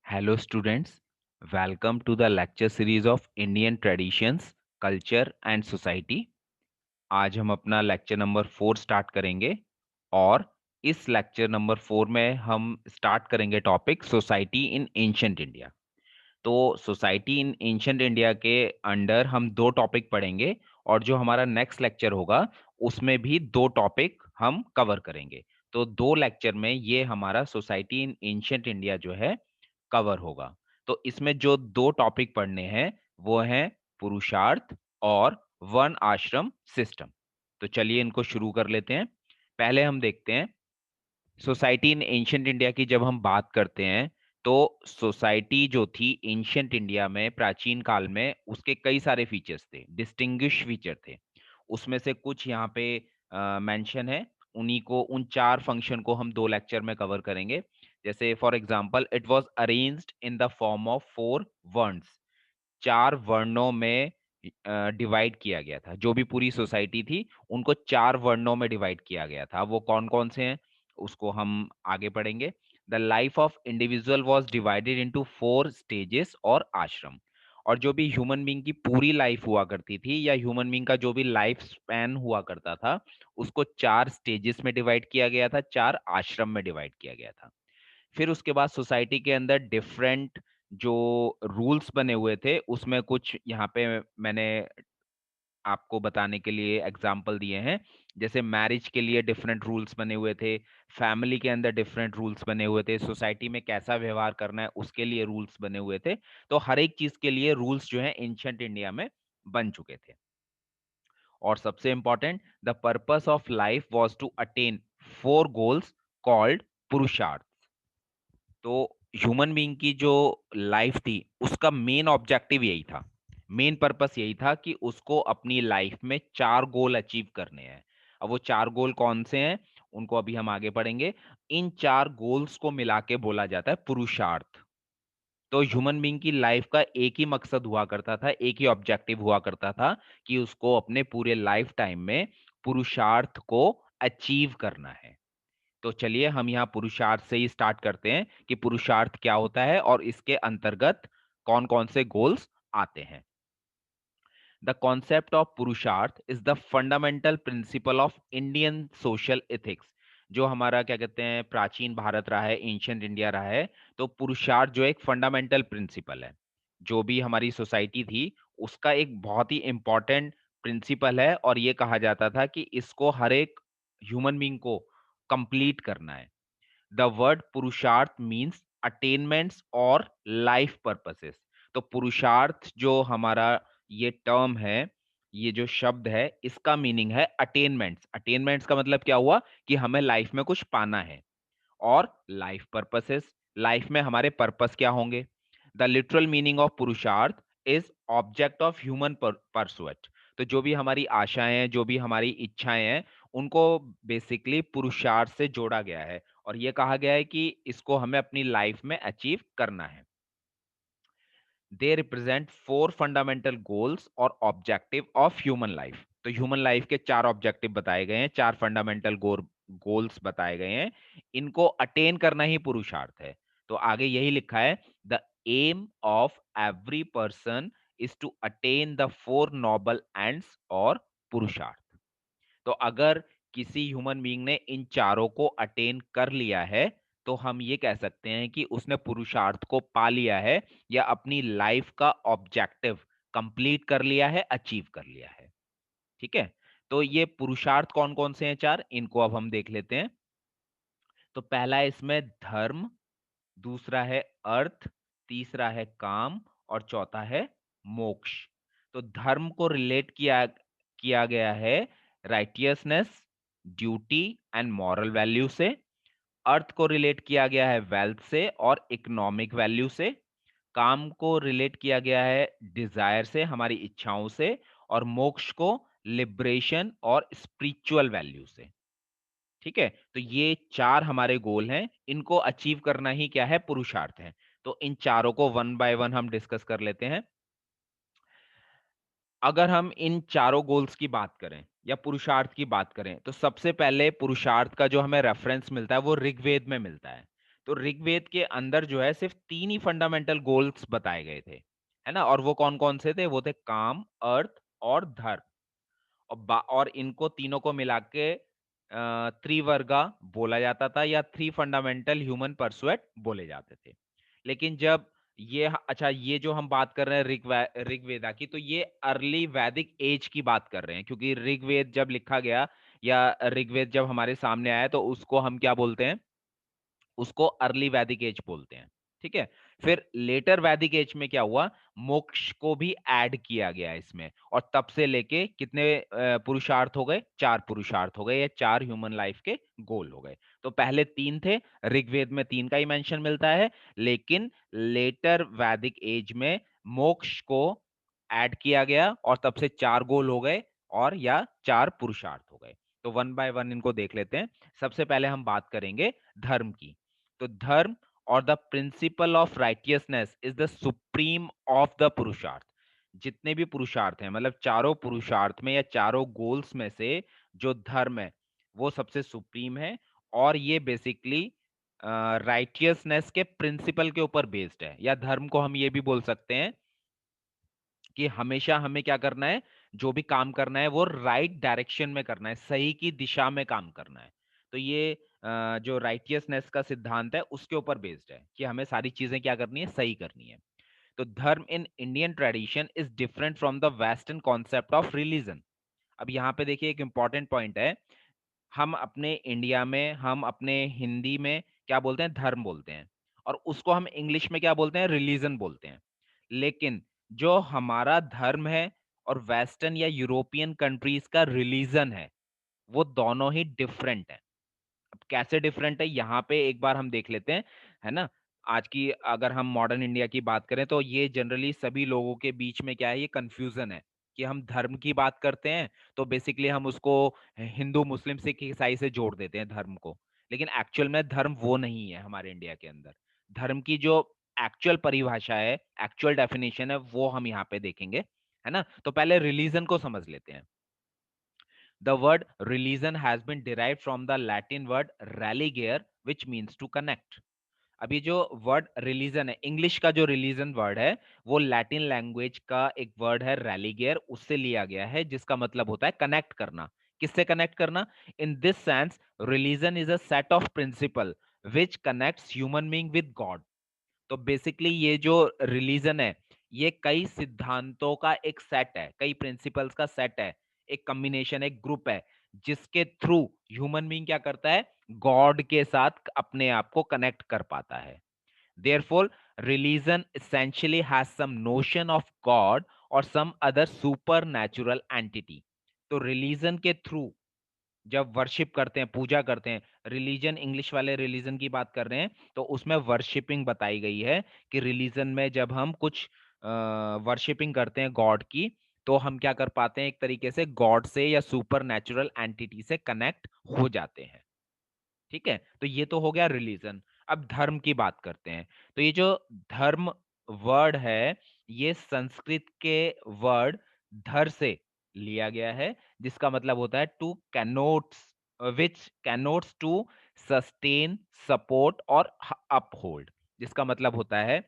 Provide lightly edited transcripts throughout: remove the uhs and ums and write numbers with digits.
Hello students, welcome to the lecture series of Indian Traditions, Culture and Society। आज हम अपना lecture number 4 start करेंगे और इस लेक्चर नंबर 4 में हम स्टार्ट करेंगे topic society in ancient India. तो सोसाइटी इन एंशंट इंडिया के अंडर हम दो टॉपिक पढ़ेंगे और जो हमारा नेक्स्ट लेक्चर होगा उसमें भी दो टॉपिक हम कवर करेंगे। तो दो लेक्चर में ये हमारा सोसाइटी इन एंशंट इंडिया जो है कवर होगा। तो इसमें जो दो टॉपिक पढ़ने हैं वो हैं पुरुषार्थ और वर्ण आश्रम सिस्टम। तो चलिए इनको शुरू कर लेते हैं। पहले हम देखते हैं सोसाइटी इन एंशंट इंडिया की। जब हम बात करते हैं तो सोसाइटी जो थी एंशंट इंडिया में प्राचीन काल में, उसके कई सारे फीचर्स थे, डिस्टिंग्विश फीचर थे। उसमें से कुछ यहाँ पे मेंशन है। उन्हीं को, उन चार फंक्शन को हम दो लेक्चर में कवर करेंगे। जैसे for example, it was arranged in the form of 4 varnas. चार वर्णों में डिवाइड किया गया था। जो भी पूरी सोसाइटी थी उनको चार वर्णों में डिवाइड किया गया था। वो कौन कौन से हैं उसको हम आगे पढ़ेंगे। The life of individual was divided into 4 stages और आश्रम। और जो भी ह्यूमन बीइंग की पूरी लाइफ हुआ करती थी या ह्यूमन बीइंग का जो भी लाइफ स्पैन हुआ करता था उसको चार स्टेजेस में डिवाइड किया गया था, चार आश्रम में डिवाइड किया गया था। फिर उसके बाद सोसाइटी के अंदर डिफरेंट जो रूल्स बने हुए थे उसमें कुछ यहाँ पे मैंने आपको बताने के लिए एग्जाम्पल दिए हैं। जैसे मैरिज के लिए डिफरेंट रूल्स बने हुए थे, फैमिली के अंदर डिफरेंट रूल्स बने हुए थे, सोसाइटी में कैसा व्यवहार करना है उसके लिए रूल्स बने हुए थे। तो हर एक चीज के लिए रूल्स जो है एंशंट इंडिया में बन चुके थे। और सबसे important, the purpose of life was to attain 4 goals called purushartha. तो ह्यूमन बीइंग की जो लाइफ थी उसका मेन ऑब्जेक्टिव यही था, मेन पर्पस यही था कि उसको अपनी लाइफ में 4 गोल अचीव करने हैं। अब वो 4 गोल कौन से हैं उनको अभी हम आगे पढ़ेंगे। इन 4 गोल्स को मिला के बोला जाता है पुरुषार्थ। तो ह्यूमन बीइंग की लाइफ का एक ही मकसद हुआ करता था, एक ही ऑब्जेक्टिव हुआ करता था कि उसको अपने पूरे लाइफ टाइम में पुरुषार्थ को अचीव करना है। तो चलिए हम यहाँ पुरुषार्थ से ही स्टार्ट करते हैं कि पुरुषार्थ क्या होता है और इसके अंतर्गत कौन कौन से गोल्स आते हैं। The concept of purushartha is the fundamental principle of Indian social ethics. जो हमारा क्या कहते हैं प्राचीन भारत रहा है, एंशियंट इंडिया रहा है, तो पुरुषार्थ जो एक फंडामेंटल प्रिंसिपल है। जो भी हमारी सोसाइटी थी उसका एक बहुत ही इंपॉर्टेंट प्रिंसिपल है और ये कहा जाता था कि इसको हर एक ह्यूमन बीइंग को कंप्लीट करना है। द वर्ड पुरुषार्थ मीन्स अटेनमेंट्स और लाइफ पर्पसेस। तो पुरुषार्थ जो हमारा ये टर्म है, ये जो शब्द है, इसका मीनिंग है अटेनमेंट्स। अटेनमेंट्स का मतलब क्या हुआ कि हमें लाइफ में कुछ पाना है। और लाइफ पर्पसेस, लाइफ में हमारे पर्पस क्या होंगे। The literal meaning of purushartha is object of human pursuit. तो जो भी हमारी आशाएं हैं, जो भी हमारी इच्छाएं हैं, उनको बेसिकली पुरुषार्थ से जोड़ा गया है और ये कहा गया है कि इसको हमें अपनी लाइफ में अचीव करना है। दे रिप्रेजेंट 4 फंडामेंटल गोल्स और ऑब्जेक्टिव ऑफ ह्यूमन लाइफ। तो ह्यूमन लाइफ के 4 ऑब्जेक्टिव बताए गए हैं, 4 फंडामेंटल गोल्स बताए गए हैं। इनको अटेन करना ही पुरुषार्थ है। तो आगे यही लिखा है, the aim of every person is to attain the 4 noble ends और पुरुषार्थ। तो अगर किसी ह्यूमन बीइंग ने इन चारों को अटेन कर लिया है तो हम ये कह सकते हैं कि उसने पुरुषार्थ को पा लिया है या अपनी लाइफ का ऑब्जेक्टिव कंप्लीट कर लिया है, अचीव कर लिया है। ठीक है। तो ये पुरुषार्थ कौन कौन से हैं चार, इनको अब हम देख लेते हैं। तो पहला है इसमें धर्म, दूसरा है अर्थ, तीसरा है काम और चौथा है मोक्ष। तो धर्म को रिलेट किया किया गया है righteousness, duty and moral value से। अर्थ को रिलेट किया गया है वेल्थ से और इकोनॉमिक वैल्यू से। काम को रिलेट किया गया है डिजायर से, हमारी इच्छाओं से। और मोक्ष को लिबरेशन और स्पिरिचुअल वैल्यू से। ठीक है। तो ये चार हमारे गोल हैं, इनको अचीव करना ही क्या है, पुरुषार्थ है। तो इन चारों को वन बाय वन हम डिस्कस कर लेते हैं। अगर हम इन चारों गोल्स की बात करें या पुरुषार्थ की बात करें तो सबसे पहले पुरुषार्थ का जो हमें रेफरेंस मिलता है वो ऋग्वेद में मिलता है। तो ऋग्वेद के अंदर जो है सिर्फ 3 ही फंडामेंटल गोल्स बताए गए थे, है ना। और वो कौन कौन से थे? वो थे काम, अर्थ और धर्म। और इनको तीनों को मिला के त्रिवर्गा बोला जाता था, या थ्री फंडामेंटल ह्यूमन परसुएट बोले जाते थे। लेकिन जब अच्छा, ये जो हम बात कर रहे हैं ऋग्वेदा की, तो ये अर्ली वैदिक एज की बात कर रहे हैं, क्योंकि ऋग्वेद जब लिखा गया या ऋग्वेद जब हमारे सामने आया तो उसको हम क्या बोलते हैं? उसको अर्ली वैदिक एज बोलते हैं। ठीक है। फिर लेटर वैदिक एज में क्या हुआ? मोक्ष को भी ऐड किया गया इसमें, और तब से लेके कितने पुरुषार्थ हो गए? 4 पुरुषार्थ हो गए, या 4 ह्यूमन लाइफ के गोल हो गए। तो पहले 3 थे, ऋग्वेद में 3 का ही मेंशन मिलता है, लेकिन लेटर वैदिक एज में मोक्ष को ऐड किया गया, और तब से 4 गोल हो गए, और या 4 पुरुषार्थ हो गए। तो वन बाय वन इनको देख लेते हैं। सबसे पहले हम बात करेंगे धर्म की। तो धर्म और the principle of righteousness is the supreme of the पुरुषार्थ। जितने भी पुरुषार्थ हैं, मतलब चारों पुरुषार्थ में या चारों गोल्स में से जो धर्म है वो सबसे सुप्रीम है, और ये बेसिकली राइटियसनेस के प्रिंसिपल के ऊपर बेस्ड है। या धर्म को हम ये भी बोल सकते हैं कि हमेशा हमें क्या करना है? जो भी काम करना है वो राइट डायरेक्शन में करना है, सही की दिशा में काम करना है। तो ये जो राइटियसनेस का सिद्धांत है उसके ऊपर बेस्ड है कि हमें सारी चीजें क्या करनी है? सही करनी है। तो धर्म in Indian tradition is different from the western concept of religion. अब यहाँ पे देखिए एक इंपॉर्टेंट पॉइंट है। हम अपने इंडिया में, हम अपने हिंदी में क्या बोलते हैं? धर्म बोलते हैं, और उसको हम इंग्लिश में क्या बोलते हैं? रिलीजन बोलते हैं। लेकिन जो हमारा धर्म है और वेस्टर्न या यूरोपियन कंट्रीज का रिलीजन है, वो दोनों ही डिफरेंट है। अब कैसे डिफरेंट है यहाँ पे एक बार हम देख लेते हैं, है ना। आज की अगर हम मॉडर्न इंडिया की बात करें तो ये जनरली सभी लोगों के बीच में क्या है? ये कंफ्यूजन है कि हम धर्म की बात करते हैं तो बेसिकली हम उसको हिंदू, मुस्लिम, सिख, ईसाई से जोड़ देते हैं धर्म को। लेकिन एक्चुअल में धर्म वो नहीं है हमारे इंडिया के अंदर। धर्म की जो एक्चुअल परिभाषा है, एक्चुअल डेफिनेशन है, वो हम यहाँ पे देखेंगे, है ना। तो पहले रिलीजन को समझ लेते हैं। The word religion has been derived from the Latin word religare, which means to connect. अब ये जो वर्ड रिलीजन है, इंग्लिश का जो रिलीजन वर्ड है, वो लैटिन लैंग्वेज का एक वर्ड है रेलिगेयर, उससे लिया गया है, जिसका मतलब होता है कनेक्ट करना। किससे कनेक्ट करना? इन this sense religion is a set of principal which connects human being with God. तो बेसिकली ये जो रिलीजन है, ये कई सिद्धांतों का एक सेट है, कई प्रिंसिपल्स का सेट है, एक कॉम्बिनेशन, एक ग्रुप है, जिसके थ्रू ह्यूमन बीइंग क्या करता है? गॉड के साथ अपने आप को कनेक्ट कर पाता है। Therefore religion essentially has some notion of God or some other supernatural entity। तो रिलीजन के थ्रू जब वर्शिप करते हैं, पूजा करते हैं, रिलीजन, इंग्लिश वाले रिलीजन की बात कर रहे हैं, तो उसमें वर्शिपिंग बताई गई है कि रिलीजन में जब हम कुछ वर्शिपिंग करते हैं गॉड की, तो हम क्या कर पाते हैं? एक तरीके से गॉड से या सुपर नेचुरल एंटिटी से कनेक्ट हो जाते हैं। ठीक है। तो ये तो हो गया रिलीजन। अब धर्म की बात करते हैं। तो ये जो धर्म वर्ड है, ये संस्कृत के वर्ड धर से लिया गया है, जिसका मतलब होता है to connotes, which connotes to sustain, support और अपहोल्ड। जिसका मतलब होता है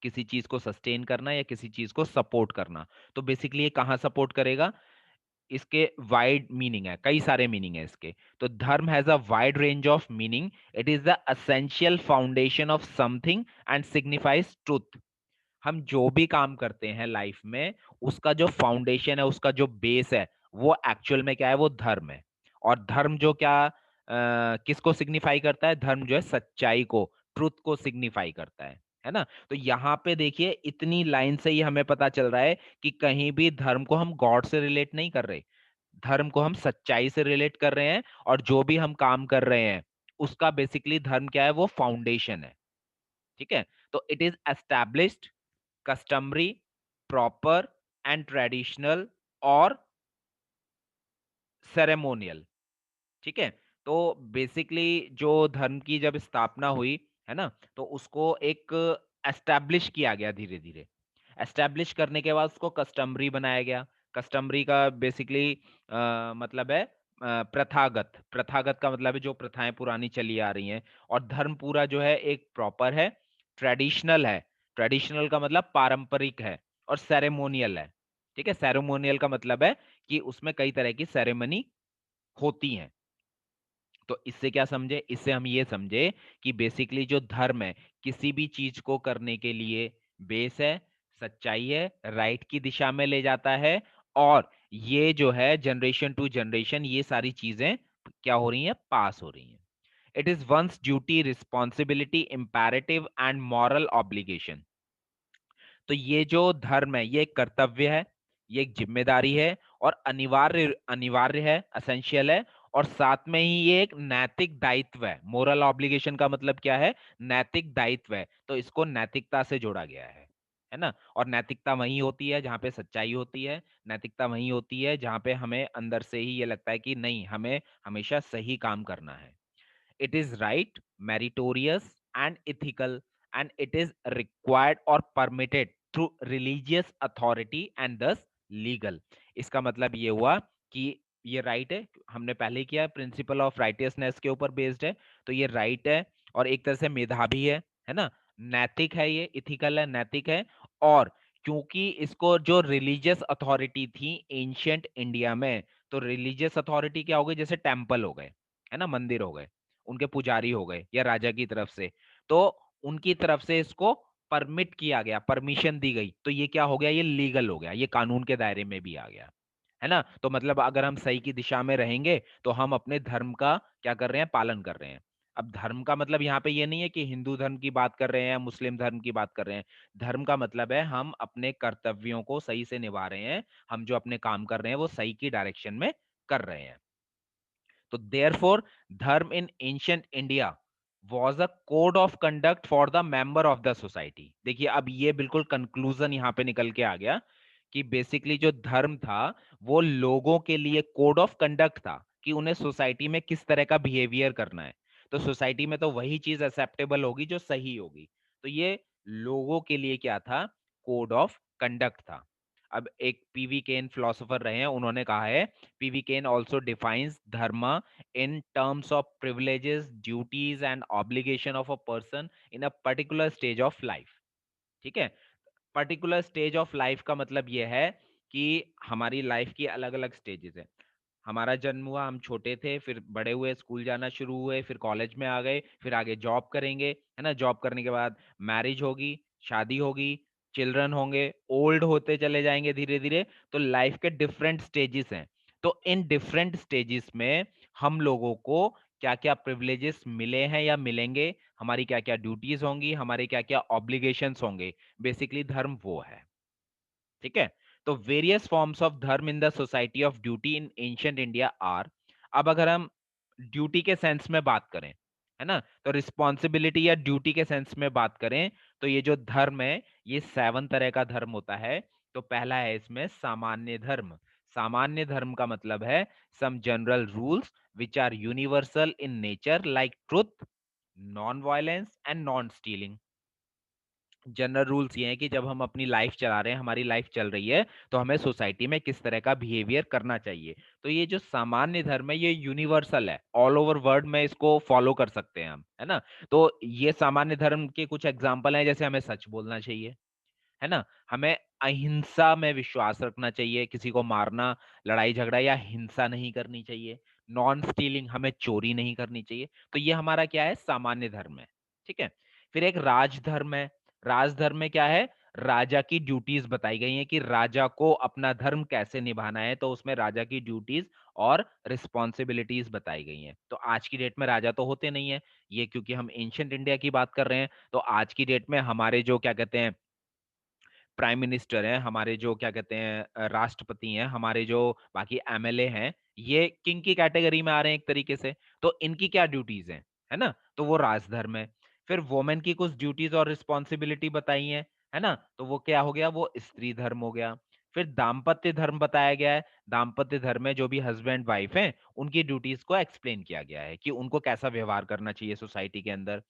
किसी चीज को सस्टेन करना या किसी चीज को सपोर्ट करना। तो बेसिकली ये कहाँ सपोर्ट करेगा? इसके वाइड मीनिंग है, कई सारे मीनिंग है इसके। तो धर्म has a wide range of meaning. It is the essential foundation of something and signifies truth. हम जो भी काम करते हैं लाइफ में, उसका जो फाउंडेशन है, उसका जो बेस है, वो एक्चुअल में क्या है? वो धर्म है। और धर्म जो क्या किसको सिग्निफाई करता है? धर्म जो है सच्चाई को, ट्रुथ को सिग्निफाई करता है ना। तो यहाँ पे देखिए इतनी लाइन से ही हमें पता चल रहा है कि कहीं भी धर्म को हम गॉड से रिलेट नहीं कर रहे, धर्म को हम सच्चाई से रिलेट कर रहे हैं। और जो भी हम काम कर रहे हैं उसका बेसिकली धर्म क्या है? वो फाउंडेशन है। ठीक है। तो it is established, customary, proper and traditional और सेरेमोनियल। ठीक है। तो बेसिकली जो धर्म की जब स्थापना हुई, है ना, तो उसको एक एस्टैब्लिश किया गया धीरे धीरे। एस्टैब्लिश करने के बाद उसको कस्टमरी बनाया गया। कस्टमरी का बेसिकली मतलब है प्रथागत, प्रथागत का मतलब है जो प्रथाएं पुरानी चली आ रही हैं, और धर्म पूरा जो है एक प्रॉपर है, ट्रेडिशनल है। ट्रेडिशनल का मतलब पारंपरिक है, और सेरेमोनियल है। ठीक है, सेरेमोनियल का मतलब है कि उसमें कई तरह की सेरेमनी होती हैं। तो इससे क्या समझे, इससे हम ये समझे कि बेसिकली जो धर्म है किसी भी चीज को करने के लिए बेस है, सच्चाई है, राइट की दिशा में ले जाता है, और ये जो है जनरेशन टू जनरेशन ये सारी चीजें क्या हो रही हैं, पास हो रही हैं। It is once duty, responsibility, imperative and moral obligation. तो ये जो धर्म है ये एक कर्तव्य है, ये एक जिम्मेदारी है, और अनिवार्य अनिवार्य है, असेंशियल है, और साथ में ही ये एक नैतिक दायित्व है। मोरल ऑब्लिगेशन का मतलब क्या है, नैतिक दायित्व है, तो इसको नैतिकता से जोड़ा गया है ना। और नैतिकता वही होती है जहां पे सच्चाई होती है, नैतिकता वही होती है जहां पे हमें अंदर से ही ये लगता है कि नहीं, हमें हमेशा सही काम करना है। It is right, meritorious, and ethical, and it is required or permitted through religious authority and thus legal. इसका मतलब ये हुआ कि ये राइट है, हमने पहले किया, प्रिंसिपल ऑफ राइटियसनेस के ऊपर बेस्ड है, तो ये राइट है, और एक तरह से मेधावी है ना, नैतिक है, ये इथिकल है, नैतिक है। और क्योंकि इसको जो रिलीजियस अथॉरिटी थी एंशियंट इंडिया में, तो रिलीजियस अथॉरिटी क्या हो गई, जैसे टेम्पल हो गए, है ना, मंदिर हो गए, उनके पुजारी हो गए, या राजा की तरफ से, तो उनकी तरफ से इसको परमिट किया गया, परमिशन दी गई, तो ये क्या हो गया, ये लीगल हो गया, ये कानून के दायरे में भी आ गया, है ना। तो मतलब अगर हम सही की दिशा में रहेंगे तो हम अपने धर्म का क्या कर रहे हैं, पालन कर रहे हैं। अब धर्म का मतलब यहाँ पे ये नहीं है कि हिंदू धर्म की बात कर रहे हैं या मुस्लिम धर्म की बात कर रहे हैं। धर्म का मतलब है हम अपने कर्तव्यों को सही से निभा रहे हैं, हम जो अपने काम कर रहे हैं वो सही की डायरेक्शन में कर रहे हैं। तो देयरफॉर धर्म इन ancient India was a code of conduct for the member of the society. देखिए अब ये बिल्कुल कंक्लूजन यहाँ पे निकल के आ गया कि बेसिकली जो धर्म था वो लोगों के लिए कोड ऑफ कंडक्ट था कि उन्हें सोसाइटी में किस तरह का बिहेवियर करना है। तो सोसाइटी में तो वही चीज एक्सेप्टेबल होगी जो सही होगी। तो ये लोगों के लिए क्या था, कोड ऑफ कंडक्ट था। अब एक पीवी केन फिलोसोफर रहे हैं, उन्होंने कहा है, PV Kane also defines dharma in terms of privileges, duties and obligation of a person in a particular stage of life। ठीक है, पर्टिकुलर स्टेज ऑफ लाइफ का मतलब यह है कि हमारी लाइफ की अलग अलग स्टेजेस है। हमारा जन्म हुआ, हम छोटे थे, फिर बड़े हुए, स्कूल जाना शुरू हुए, फिर कॉलेज में आ गए, फिर आगे जॉब करेंगे, है ना। जॉब करने के बाद मैरिज होगी, शादी होगी, चिल्ड्रन होंगे, ओल्ड होते चले जाएंगे धीरे धीरे। तो लाइफ के डिफरेंट स्टेजेस हैं। तो इन डिफरेंट स्टेजेस में हम लोगों को क्या क्या प्रिविलेजेस मिले हैं या मिलेंगे, हमारी क्या क्या ड्यूटीज होंगी, हमारे क्या क्या ऑब्लिगेशंस होंगे, बेसिकली धर्म वो है। ठीक है, तो various forms of dharma in the society of duty in ancient India are. अब अगर हम ड्यूटी के सेंस में बात करें, है ना, तो रिस्पॉन्सिबिलिटी या ड्यूटी के सेंस में बात करें, तो ये जो धर्म है ये 7 तरह का धर्म होता है। तो पहला है इसमें सामान्य धर्म। सामान्य धर्म का मतलब है some general rules which are universal in nature like truth, non violence and non stealing. General rules ये हैं कि जब हम अपनी लाइफ चला रहे हैं, हमारी लाइफ चल रही है, तो हमें सोसाइटी में किस तरह का बिहेवियर करना चाहिए। तो ये जो सामान्य धर्म है ये यूनिवर्सल है, ऑल ओवर वर्ल्ड में इसको फॉलो कर सकते हैं हम, है ना। तो ये सामान्य धर्म के कुछ एग्जाम्पल हैं, जैसे हमें सच बोलना चाहिए, है ना, हमें अहिंसा में विश्वास रखना चाहिए, किसी को मारना, लड़ाई झगड़ा या हिंसा नहीं करनी चाहिए, नॉन स्टीलिंग, हमें चोरी नहीं करनी चाहिए। तो ये हमारा क्या है, सामान्य धर्म है। ठीक है, फिर एक राजधर्म है। राजधर्म में क्या है, राजा की ड्यूटीज बताई गई हैं कि राजा को अपना धर्म कैसे निभाना है, तो उसमें राजा की ड्यूटीज और रिस्पॉन्सिबिलिटीज बताई गई हैं। तो आज की डेट में राजा तो होते नहीं है, ये क्योंकि हम एंशियंट इंडिया की बात कर रहे हैं। तो आज की डेट में हमारे जो क्या कहते हैं प्राइम मिनिस्टर हैं, हमारे जो क्या कहते हैं राष्ट्रपति हैं, हमारे जो बाकी एमएलए हैं, ये किंग की कैटेगरी में आ रहे हैं एक तरीके से। तो इनकी क्या ड्यूटीज हैं, है ना, तो वो राजधर्म है। फिर वोमेन की कुछ ड्यूटीज और रिस्पॉन्सिबिलिटी बताई है ना, तो वो क्या हो गया, वो स्त्री धर्म हो गया। फिर दाम्पत्य धर्म बताया गया है। दाम्पत्य धर्म में जो भी हस्बैंड वाइफ हैं उनकी ड्यूटीज को एक्सप्लेन किया गया है कि उनको कैसा व्यवहार करना चाहिए सोसाइटी के अंदर।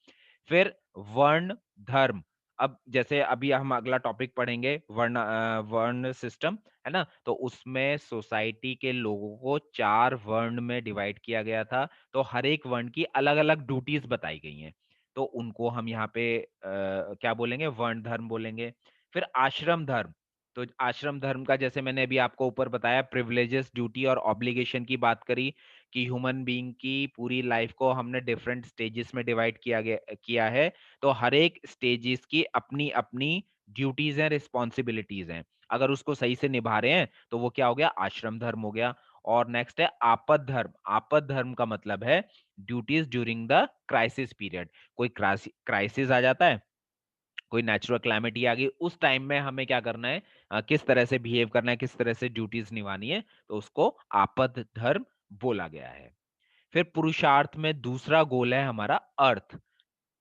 फिर वर्ण धर्म, अब जैसे अभी हम अगला टॉपिक पढ़ेंगे वर्ण सिस्टम, है ना। तो उसमें सोसाइटी के लोगों को 4 वर्ण में डिवाइड किया गया था। तो हर एक वर्ण की अलग अलग ड्यूटीज बताई गई हैं। तो उनको हम यहाँ पे क्या बोलेंगे, वर्ण धर्म बोलेंगे। फिर आश्रम धर्म। तो आश्रम धर्म का जैसे मैंने अभी आपको ऊपर बताया, प्रिविलेजेस, ड्यूटी और ऑब्लिगेशन की बात करी, कि ह्यूमन बीइंग की पूरी लाइफ को हमने डिफरेंट स्टेजेस में डिवाइड किया है। तो हर एक स्टेजेस की अपनी अपनी ड्यूटीज हैं, रिस्पॉन्सिबिलिटीज हैं। अगर उसको सही से निभा रहे हैं तो वो क्या हो गया, आश्रम धर्म हो गया। और नेक्स्ट है आपद धर्म। आपद धर्म का मतलब है duties during the crisis period. कोई क्राइसिस आ जाता है, कोई नेचुरल क्लैमिटी आ गई, उस टाइम में हमें क्या करना है, किस तरह से बिहेव करना है, किस तरह से ड्यूटीज निभानी है, तो उसको आपद धर्म बोला गया है। फिर पुरुषार्थ में दूसरा गोल है हमारा अर्थ।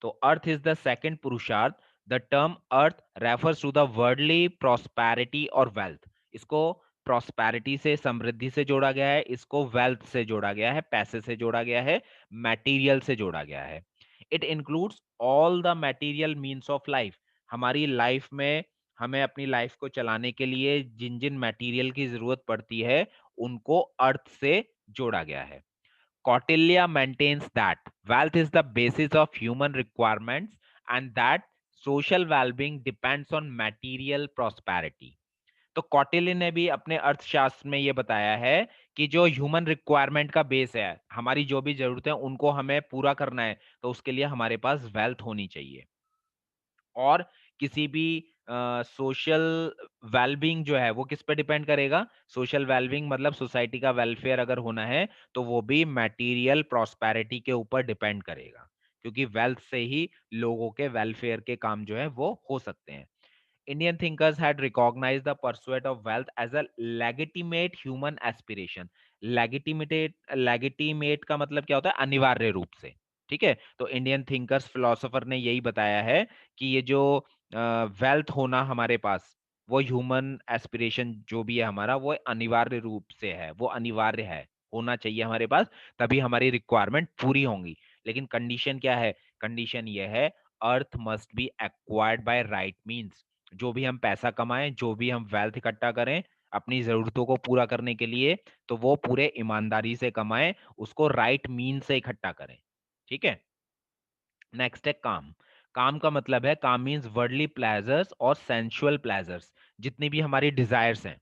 तो artha is the second purushartha. The term artha refers to the worldly prosperity और वेल्थ। इसको प्रॉस्पेरिटी से, समृद्धि से जोड़ा गया है, इसको वेल्थ से जोड़ा गया है, पैसे से जोड़ा गया है, मटेरियल से जोड़ा गया है। It includes all the material means of life. हमारी लाइफ में हमें अपनी लाइफ को चलाने के लिए जिन जिन मटेरियल की जरूरत पड़ती है, उनको अर्थ से जोड़ा गया है। Kautilya maintains that wealth is the basis of human requirements and that social well-being depends on material prosperity. तो कौटिल्य ने भी अपने अर्थशास्त्र में ये बताया है कि जो ह्यूमन रिक्वायरमेंट का बेस है, हमारी जो भी जरूरतें हैं उनको हमें पूरा करना है, तो उसके लिए हमारे पास वेल्थ होनी चाहिए। और किसी भी सोशल वेलबींग जो है वो किस पे डिपेंड करेगा, सोशल वेलबींग मतलब सोसाइटी का वेलफेयर अगर होना है तो वो भी मटेरियल प्रॉस्पेरिटी के ऊपर डिपेंड करेगा, क्योंकि वेल्थ से ही लोगों के वेलफेयर के काम जो है वो हो सकते हैं। Indian thinkers had recognized the pursuit of wealth as a legitimate human aspiration. Legitimate का मतलब क्या होता है, अनिवार्य रूप से। ठीक है, तो इंडियन थिंकर्स, फिलोसोफर ने यही बताया है कि ये जो वेल्थ होना हमारे पास, वो ह्यूमन एस्पिरेशन जो भी है हमारा, वो अनिवार्य रूप से है, वो अनिवार्य है, होना चाहिए हमारे पास, तभी हमारी रिक्वायरमेंट पूरी होंगी। लेकिन कंडीशन क्या है, कंडीशन ये है, earth must be acquired by right means. जो भी हम पैसा कमाएं, जो भी हम वेल्थ इकट्ठा करें अपनी जरूरतों को पूरा करने के लिए, तो वो पूरे ईमानदारी से कमाएं, उसको राइट मीन से इकट्ठा करें। ठीक है। नेक्स्ट है काम। काम का मतलब है, काम मीन्स वर्ल्डली प्लेजर्स और सेंसुअल प्लेजर्स। जितनी भी हमारी डिजायर्स हैं,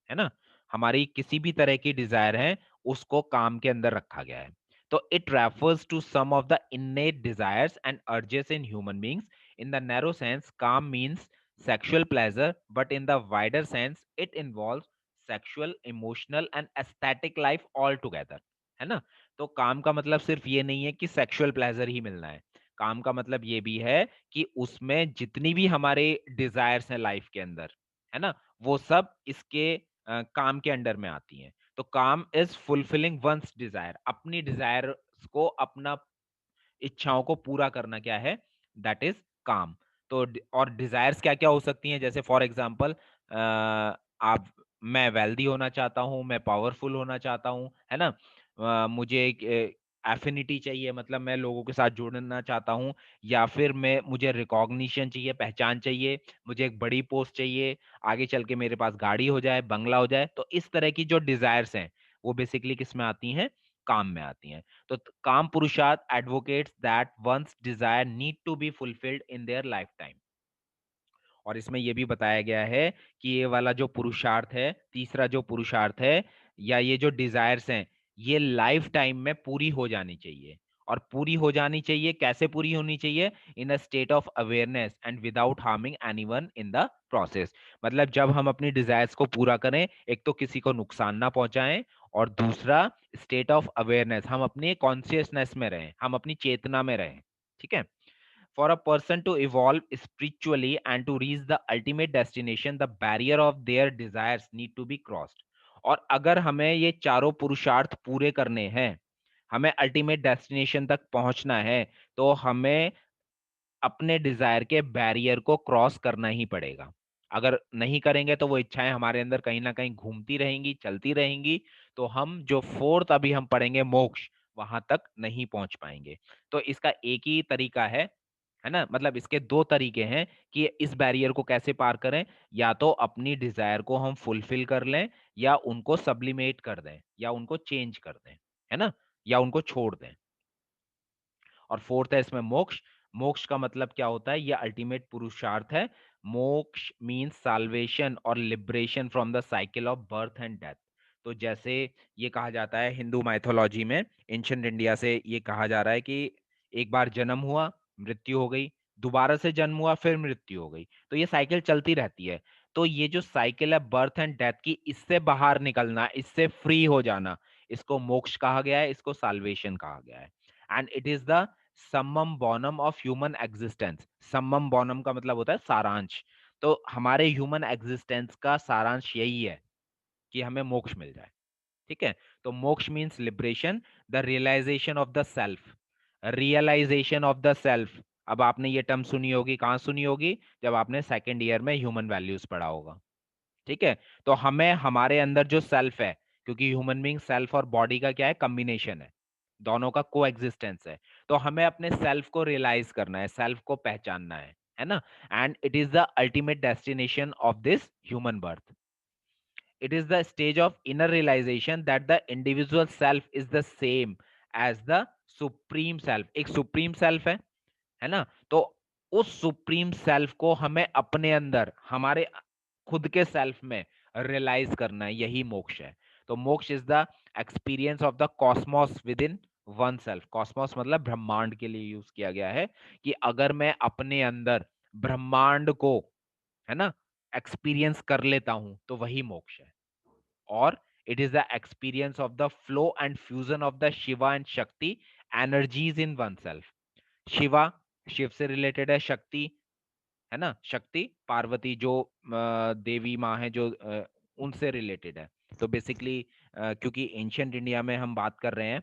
है ना, हमारी किसी भी तरह की डिजायर है, उसको काम के अंदर रखा गया है। तो it refers to some of the innate desires and urges in human beings. In the narrow sense kama means sexual pleasure, but in the wider sense it involve sexual, emotional and aesthetic life all together, है ना। तो काम का मतलब सिर्फ ये नहीं है कि सेक्सुअल प्लेजर ही मिलना है। काम का मतलब ये भी है कि उसमें जितनी भी हमारे डिजायर्स हैं लाइफ के अंदर, है ना, वो सब इसके काम के अंडर में आती हैं। तो काम इज फुलफिलिंग वंस डिजायर, अपनी डिजायर को, अपना इच्छाओं को पूरा करना क्या है, दैट इज काम। तो और डिजायर्स क्या क्या हो सकती हैं, जैसे फॉर एग्जांपल आप, मैं वेल्दी होना चाहता हूँ, मैं पावरफुल होना चाहता हूँ, है ना, मुझे एक एफिनिटी चाहिए, मतलब मैं लोगों के साथ जुड़ना चाहता हूँ, या फिर मैं, मुझे रिकॉग्निशन चाहिए, पहचान चाहिए, मुझे एक बड़ी पोस्ट चाहिए, आगे चल के मेरे पास गाड़ी हो जाए, बंगला हो जाए। तो इस तरह की जो डिजायर्स हैं वो बेसिकली किस में आती हैं, काम में आती हैं। तो काम पुरुषार्थ advocates that one's desire need to be fulfilled in their lifetime। और इसमें यह भी बताया गया है कि ये वाला जो पुरुषार्थ है, तीसरा जो पुरुषार्थ है, या ये जो डिजायर्स हैं, ये लाइफ टाइम में पूरी हो जानी चाहिए। और पूरी हो जानी चाहिए, कैसे पूरी होनी चाहिए, in a state of awareness and without harming anyone in the process. मतलब जब हम अपनी डिजायर्स को पूरा करें, एक तो किसी को नुकसान ना पहुंचाएं, और दूसरा स्टेट ऑफ अवेयरनेस, हम अपनी कॉन्शियसनेस में रहें, हम अपनी चेतना में रहें। ठीक है। For a person to evolve spiritually and to reach the ultimate destination, the barrier of their desires need to be crossed। और अगर हमें ये चारों पुरुषार्थ पूरे करने हैं, हमें अल्टीमेट डेस्टिनेशन तक पहुंचना है, तो हमें अपने डिजायर के बैरियर को क्रॉस करना ही पड़ेगा। अगर नहीं करेंगे तो वो इच्छाएं हमारे अंदर कहीं ना कहीं घूमती रहेंगी, चलती रहेंगी, तो हम जो फोर्थ अभी हम पढ़ेंगे मोक्ष, वहां तक नहीं पहुंच पाएंगे। तो इसका एक ही तरीका है है ना। मतलब इसके दो तरीके हैं कि इस बैरियर को कैसे पार करें, या तो अपनी डिजायर को हम फुलफिल कर लें, या उनको सब्लिमेट कर दें, या उनको चेंज कर दें, है ना, या उनको छोड़ दें। और फोर्थ है इसमें मोक्ष। मोक्ष का मतलब क्या होता है, ये अल्टीमेट पुरुषार्थ है। मोक्ष मीन्स साल्वेशन और liberation from the cycle of birth and death. तो जैसे ये कहा जाता है हिंदू माइथोलॉजी में, एंशियंट इंडिया से ये कहा जा रहा है कि एक बार जन्म हुआ, मृत्यु हो गई, दोबारा से जन्म हुआ, फिर मृत्यु हो गई, तो ये साइकिल चलती रहती है। तो ये जो साइकिल है बर्थ एंड डेथ की, इससे बाहर निकलना, इससे फ्री हो जाना, इसको मोक्ष कहा गया है, इसको साल्वेशन कहा गया है। And it is the summum bonum of human existence. Summum bonum का मतलब होता है सारांश। तो हमारे ह्यूमन एग्जिस्टेंस का सारांश यही है कि हमें मोक्ष मिल जाए। ठीक है। तो moksha means liberation, the realization of the self. Realization of the self, अब आपने ये टर्म सुनी होगी, कहाँ सुनी होगी, जब आपने सेकेंड ईयर में ह्यूमन वैल्यूज पढ़ा होगा। ठीक है। तो हमें हमारे अंदर जो सेल्फ है, क्योंकि ह्यूमन बीइंग सेल्फ और बॉडी का क्या है, कॉम्बिनेशन है, दोनों का को एग्जिस्टेंस है। तो हमें अपने सेल्फ को रियलाइज करना है, सेल्फ को पहचानना है ना। And it is the ultimate destination of this human birth. It is the stage of inner realization that the individual self is the same as the supreme self। एक supreme self है ना। तो उस supreme self को हमें अपने अंदर, हमारे खुद के सेल्फ में रियलाइज करना है, यही मोक्ष है। तो मोक्ष is the experience of the Cosmos with in one self. Cosmos मतलब ब्रह्मांड के लिए यूज किया गया है, कि अगर मैं अपने अंदर ब्रह्मांड को, है ना, एक्सपीरियंस कर लेता हूं, तो वही मोक्ष है। और it is the experience of the flow and fusion of the Shiva and Shakti energies in oneself। Shiva, Shiv से रिलेटेड है, शक्ति, है ना, शक्ति पार्वती जो देवी माँ है, जो उनसे रिलेटेड है। तो बेसिकली क्योंकि एंशियंट इंडिया में हम बात कर रहे हैं,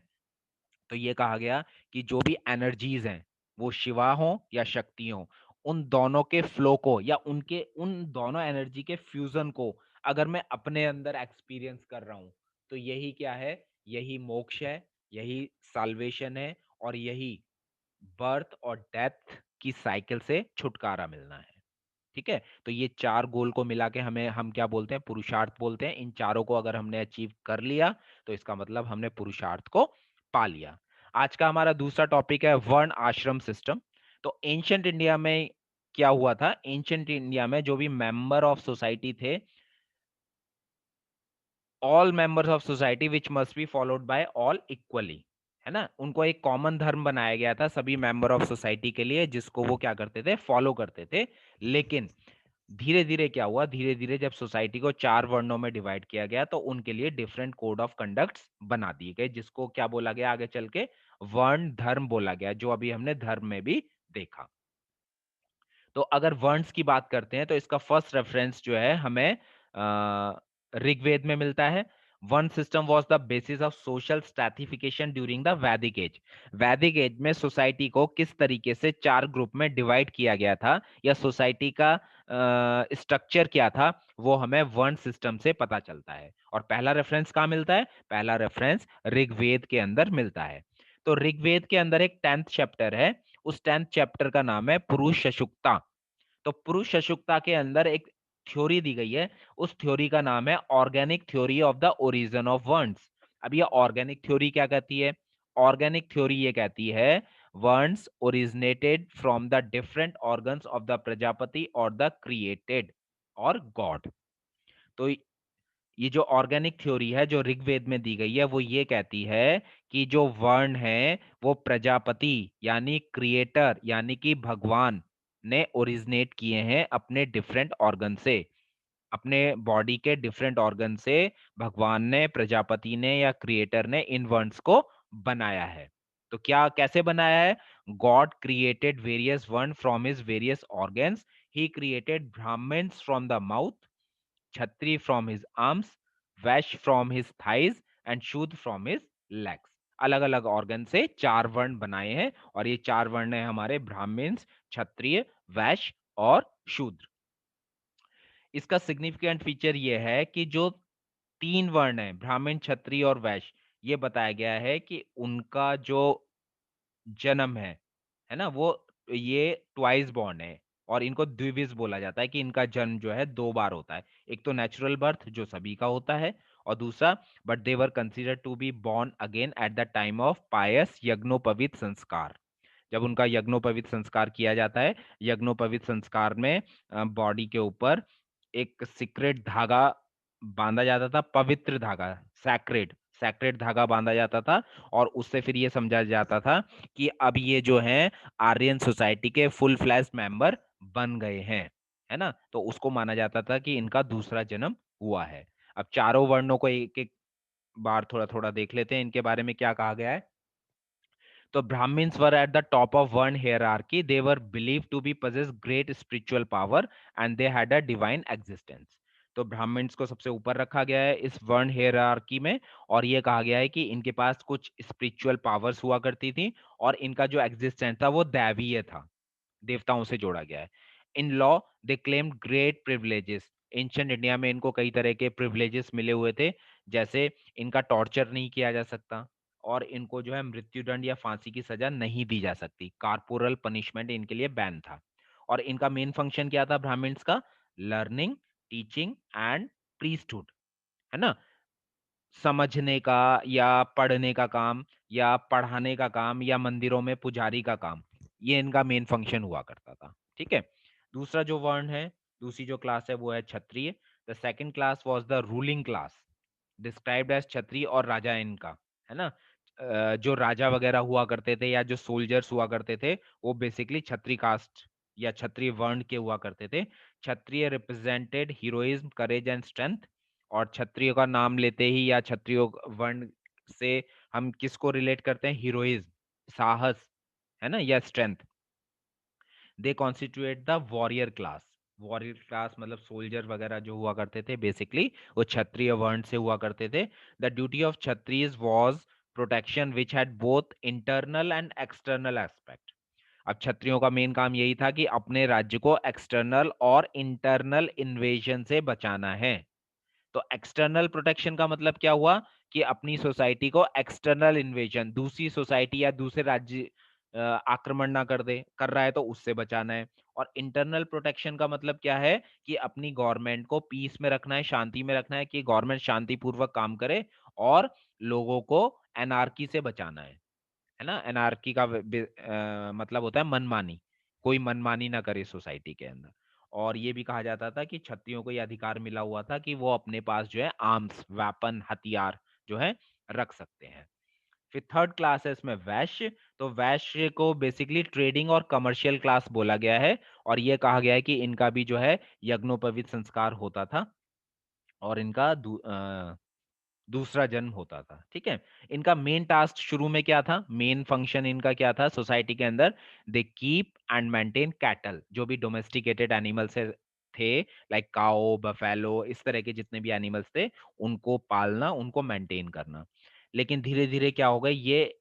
तो ये कहा गया कि जो भी एनर्जीज हैं, वो शिवा हो या शक्ति हो, उन दोनों के फ्लो को, या उनके उन दोनों एनर्जी के फ्यूजन को अगर मैं अपने अंदर एक्सपीरियंस कर रहा हूं, तो यही क्या है, यही मोक्ष है, यही साल्वेशन है, और यही बर्थ और डेथ की साइकिल से छुटकारा मिलना है। ठीक है। तो ये चार गोल को मिला के हमें, हम क्या बोलते हैं, पुरुषार्थ बोलते हैं। इन चारों को अगर हमने अचीव कर लिया, तो इसका मतलब हमने पुरुषार्थ को पा लिया। आज का हमारा दूसरा टॉपिक है वर्ण आश्रम सिस्टम। तो एंशियंट इंडिया में क्या हुआ था, एंशियंट इंडिया में जो भी मेंबर ऑफ सोसाइटी थे, all members of society which must be followed by all equally, है ना, उनको एक कॉमन धर्म बनाया गया था सभी मेंबर ऑफ सोसाइटी के लिए, जिसको वो क्या करते थे, फॉलो करते थे। लेकिन धीरे धीरे क्या हुआ, धीरे धीरे जब सोसाइटी को चार वर्णों में डिवाइड किया गया, तो उनके लिए डिफरेंट कोड ऑफ कंडक्ट बना दिए गए, जिसको क्या बोला गया आगे चल के, वर्ण धर्म बोला गया, जो अभी हमने धर्म में भी देखा। तो अगर वर्ण्स की बात करते हैं, तो इसका फर्स्ट रेफरेंस जो है हमें ऋग्वेद में मिलता है। One system was the basis of social stratification during the वैदिक एज। वैदिक एज में सोसाइटी को किस तरीके से चार ग्रुप में डिवाइड किया गया था, या सोसाइटी का स्ट्रक्चर क्या था, वो हमें वन सिस्टम से पता चलता है। और पहला रेफरेंस कहाँ मिलता है, पहला रेफरेंस ऋग्वेद के अंदर मिलता है। तो ऋग्वेद के अंदर एक 10th चैप्टर है, उस 10th चैप्टर का नाम है पुरुष सशुक्ता। तो पुरुष सशुक्ता के अंदर एक थ्योरी दी गई है, उस थ्योरी का नाम है organic theory of the origin of words. अब ये ऑर्गेनिक थ्योरी क्या कहती है, ऑर्गेनिक थ्योरी ये कहती है words originated from the different organs of the Prajapati और द क्रिएटेड और गॉड। तो ये जो ऑर्गेनिक थ्योरी है जो ऋग्वेद में दी गई है, वो ये कहती है कि जो वर्ण है वो प्रजापति यानी क्रिएटर यानी कि भगवान ने ओरिजिनेट किए हैं अपने डिफरेंट ऑर्गन से, अपने बॉडी के डिफरेंट ऑर्गन से भगवान ने, प्रजापति ने या क्रिएटर ने इन वर्ड्स को बनाया है। तो क्या कैसे बनाया है, God created various varna from his various organs. He created Brahmins from the mouth, Chhatri from his arms, Vash from his thighs and Shudra from his legs। अलग अलग ऑर्गन से चार वर्ण बनाए हैं, और ये चार वर्ण है हमारे ब्राह्मण्स, क्षत्रिय, वैश्य और शूद्र। इसका सिग्निफिकेंट फीचर ये है कि जो तीन वर्ण है, ब्राह्मण, क्षत्रिय और वैश्य, ये बताया गया है कि उनका जो जन्म है ना, वो ये ट्वाइस बॉर्न है और इनको द्विविज बोला जाता है कि इनका जन्म जो है दो बार होता है। एक तो नेचुरल बर्थ जो सभी का होता है, और दूसरा but they were considered to be born again at the time of पायस यज्ञोपवीत संस्कार। जब उनका यज्ञोपवीत संस्कार किया जाता है, यज्ञोपवीत संस्कार में बॉडी के ऊपर एक सीक्रेट धागा बांधा जाता था, पवित्र धागा, सैक्रेड सैक्रेड धागा बांधा जाता था, और उससे फिर ये समझा जाता था कि अब ये जो है आर्यन सोसाइटी के फुल फ्लैश मेंबर बन गए हैं, है ना। तो उसको माना जाता था कि इनका दूसरा जन्म हुआ है। अब चारों वर्णों को एक एक बार थोड़ा थोड़ा देख लेते हैं, इनके बारे में क्या कहा गया है। तो Brahmins were at the top of one hierarchy. They were believed to be possess great spiritual power and they had a divine existence. तो ब्राह्मण्स को सबसे ऊपर रखा गया है इस वर्ण हेरारकी में, और ये कहा गया है कि इनके पास कुछ स्पिरिचुअल पावर्स हुआ करती थी, और इनका जो एग्जिस्टेंस था वो दैवीय था, देवताओं से जोड़ा गया है। In law they claim great privileges. Ancient India में इनको कई तरह के प्रिविलेजेस मिले हुए थे, जैसे इनका टॉर्चर नहीं किया जा सकता, और इनको जो है मृत्युदंड या फांसी की सजा नहीं दी जा सकती, कार्पोरल पनिशमेंट इनके लिए बैन था। और इनका मेन फंक्शन क्या था ब्राह्मण्स का? लर्निंग, टीचिंग एंड प्रीस्टहुड, है ना। समझने का या पढ़ने का काम, या पढ़ाने का काम, या मंदिरों में पुजारी का काम, ये इनका मेन फंक्शन हुआ करता था। ठीक है। दूसरा जो वर्ण है, दूसरी जो क्लास है वो है Kshatriya. The second class was the ruling class, described as Kshatriya और राजा इनका, है ना। जो राजा वगैरह हुआ करते थे या जो सोल्जर्स हुआ करते थे, वो बेसिकली क्षत्रिय कास्ट या क्षत्रिय वर्ण के हुआ करते थे। Kshatriya represented heroism, courage and strength. और क्षत्रियो का नाम लेते ही या क्षत्रियो वर्ण से हम किसको रिलेट करते हैं? हीरोइज्म, साहस, है ना, या strength. They constitute the warrior class. Warrior class मतलब सोल्जर वगैरह जो हुआ करते थे, बेसिकली वो क्षत्रिय वर्ण से हुआ करते थे। The duty of Kshatriyas was protection which had both internal and external aspect. अब क्षत्रियों का मेन काम यही था कि अपने राज्य को एक्सटर्नल और इंटरनल इन्वेजन से बचाना है। तो एक्सटर्नल प्रोटेक्शन का मतलब क्या हुआ? कि अपनी सोसाइटी को एक्सटर्नल इन्वेजन, दूसरी सोसाइटी या दूसरे राज्य आक्रमण ना कर दे, कर रहा है तो उससे बचाना है। और इंटरनल प्रोटेक्शन का मतलब क्या है? कि अपनी गवर्नमेंट को पीस में रखना है, शांति में रखना है, कि गवर्नमेंट शांतिपूर्वक काम करे, और लोगों को एनार्की से बचाना है ना। एनार्की का मतलब होता है मनमानी, कोई मनमानी ना करे सोसाइटी के अंदर। और ये भी कहा जाता था कि क्षत्रियों को ये अधिकार मिला हुआ था कि वो अपने पास जो है आर्म्स, वेपन, हथियार जो है रख सकते हैं। फिर थर्ड क्लास है इसमें वैश्य। तो वैश्य को बेसिकली ट्रेडिंग और कमर्शियल क्लास बोला गया है, और ये कहा गया है कि इनका भी जो है यज्ञोपवीत संस्कार होता था, और इनका दूसरा जन्म होता था। ठीक है। इनका मेन टास्क शुरू में क्या था? मेन फंक्शन इनका क्या था सोसाइटी के अंदर? They keep and maintain cattle, जो भी डोमेस्टिकेटेड एनिमल्स थे, लाइक काओ, बफेलो, इस तरह के जितने भी एनिमल्स थे, उनको पालना, उनको मेंटेन करना। लेकिन धीरे धीरे क्या हो गए, ये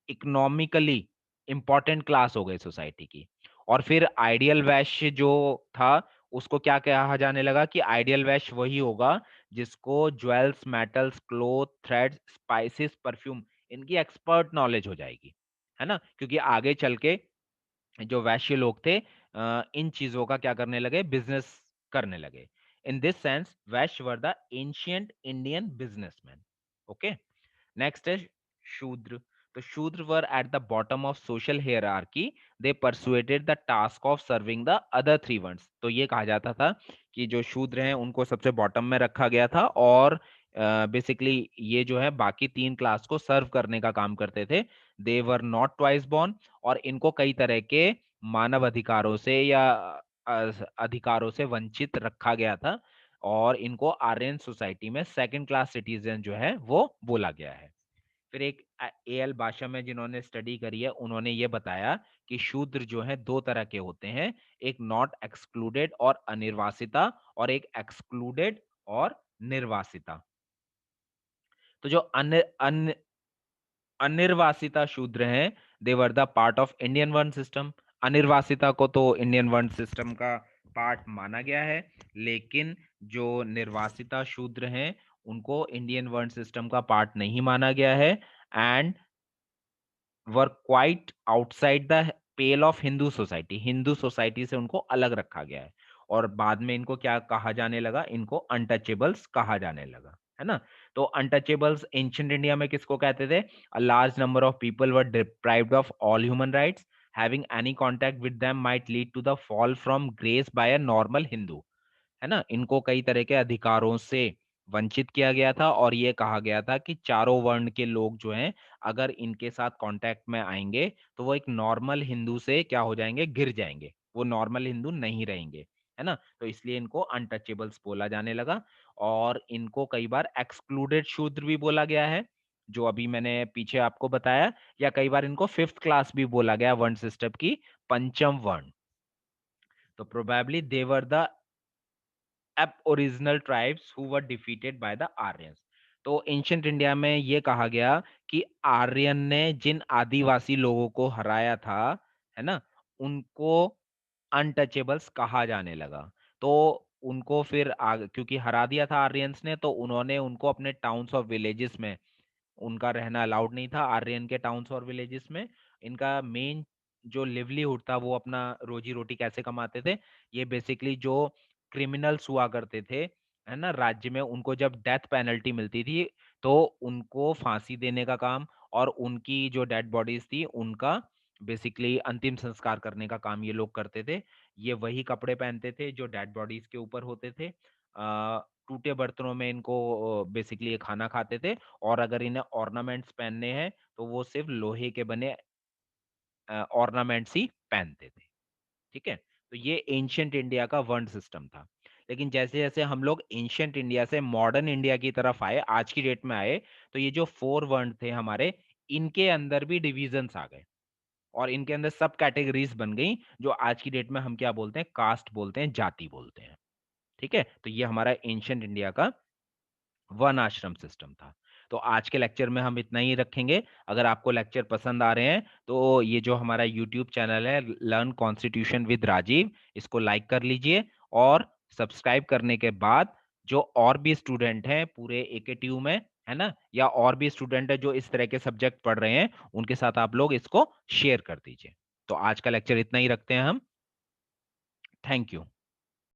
इकोनॉमिकली इंपॉर्टेंट क्लास हो गई सोसाइटी की। और फिर आइडियल वैश्य जो था, उसको क्या कहा जाने लगा कि आइडियल वैश्य वही होगा जिसको jewels, metals, cloth, threads, spices, perfume, इनकी एक्सपर्ट नॉलेज हो जाएगी, है ना। क्योंकि आगे चल के जो वैश्य लोग थे इन चीजों का क्या करने लगे? बिजनेस करने लगे। इन this sense Vaishya were the ancient Indian businessman. Okay. Next है शूद्र। तो Shudra were at the bottom of social hierarchy. They persuaded the task of serving the other three varnas. तो ये कहा जाता था कि जो शूद्र हैं उनको सबसे बॉटम में रखा गया था, और बेसिकली ये जो है बाकी तीन क्लास को सर्व करने का काम करते थे। दे वर नॉट ट्वाइस बॉर्न, और इनको कई तरह के मानव अधिकारों से या अधिकारों से वंचित रखा गया था, और इनको आर्यन सोसाइटी में सेकंड क्लास सिटीजन जो है वो बोला गया है। फिर एक एल बाशम है जिन्होंने स्टडी करी है, उन्होंने ये बताया कि शूद्र जो है दो तरह के होते हैं, एक नॉट एक्सक्लूडेड और अनिर्वासिता, और एक एक्सक्लूडेड और निर्वासिता। तो जो अनिर्वासिता शूद्र हैं, they were the part of Indian varna system. अनिर्वासिता को तो इंडियन वर्ण सिस्टम का पार्ट माना गया है, लेकिन जो निर्वासिता शूद्र हैं उनको इंडियन वर्ण सिस्टम का पार्ट नहीं माना गया है, and were quite outside the pale of Hindu society से उनको अलग रखा गया है। और बाद में इनको क्या कहा जाने लगा, इनको अनटचेबल्स कहा जाने लगा, है ना। तो अनटचेबल्स एंशिएंट इंडिया में किसको कहते थे? A large number of people were deprived of all human rights, having any contact with them might lead to the fall from grace by a normal Hindu, है ना। इनको कई तरह के अधिकारों से वंचित किया गया था और ये कहा गया था कि चारों वर्ण के लोग जो हैं, अगर इनके साथ कांटेक्ट में आएंगे तो वो एक नॉर्मल हिंदू से क्या हो जाएंगे, गिर जाएंगे, वो नॉर्मल हिंदू नहीं रहेंगे, है ना। तो इसलिए इनको अनटचेबल्स बोला जाने लगा। और इनको कई बार एक्सक्लूडेड शूद्र भी बोला गया है, जो अभी मैंने पीछे आपको बताया, या कई बार इनको फिफ्थ क्लास भी बोला गया वर्ण सिस्टम की, पंचम वर्ण। तो probably they were the aboriginal tribes who were defeated by the Aryans। तो एंशियंट इंडिया में ये कहा गया कि आर्यन ने जिन आदिवासी लोगों को हराया था, है ना, उनको अनटचेबल्स कहा जाने लगा। तो उनको फिर क्योंकि हरा दिया था आर्यंस ने, तो उन्होंने उनको अपने टाउन्स और विलेजेस में उनका रहना अलाउड नहीं था, आर्यन के टाउन्स और विलेजेस में। इनका मेन जो लिवलीहुड था, वो अपना रोजी रोटी कैसे कमाते थे, ये बेसिकली जो क्रिमिनल्स हुआ करते थे, है ना, राज्य में, उनको जब डेथ पेनल्टी मिलती थी तो उनको फांसी देने का काम, और उनकी जो डेड बॉडीज थी उनका बेसिकली अंतिम संस्कार करने का काम ये लोग करते थे। ये वही कपड़े पहनते थे जो डेड बॉडीज के ऊपर होते थे। टूटे बर्तनों में इनको बेसिकली ये खाना खाते थे। और अगर इन्हें ऑर्नामेंट्स पहनने हैं तो वो सिर्फ लोहे के बने ऑर्नामेंट्स ही पहनते थे। ठीक है, तो ये एंशियंट इंडिया का वर्ण सिस्टम था। लेकिन जैसे जैसे हम लोग एंशियंट इंडिया से मॉडर्न इंडिया की तरफ आए, आज की डेट में आए, तो ये जो फोर वर्ण थे हमारे, इनके अंदर भी डिविजन्स आ गए और इनके अंदर सब कैटेगरीज बन गई, जो आज की डेट में हम क्या बोलते हैं, कास्ट बोलते हैं, जाति बोलते हैं। ठीक है, तो ये हमारा एंशियंट इंडिया का वन आश्रम सिस्टम था। तो आज के लेक्चर में हम इतना ही रखेंगे। अगर आपको लेक्चर पसंद आ रहे हैं तो ये जो हमारा यूट्यूब चैनल है लर्न कॉन्स्टिट्यूशन विद राजीव, इसको लाइक कर लीजिए। और सब्सक्राइब करने के बाद जो और भी स्टूडेंट हैं पूरे एकेटीयू में, है ना, या और भी स्टूडेंट है जो इस तरह के सब्जेक्ट पढ़ रहे हैं, उनके साथ आप लोग इसको शेयर कर दीजिए। तो आज का लेक्चर इतना ही रखते हैं हम। Thank you.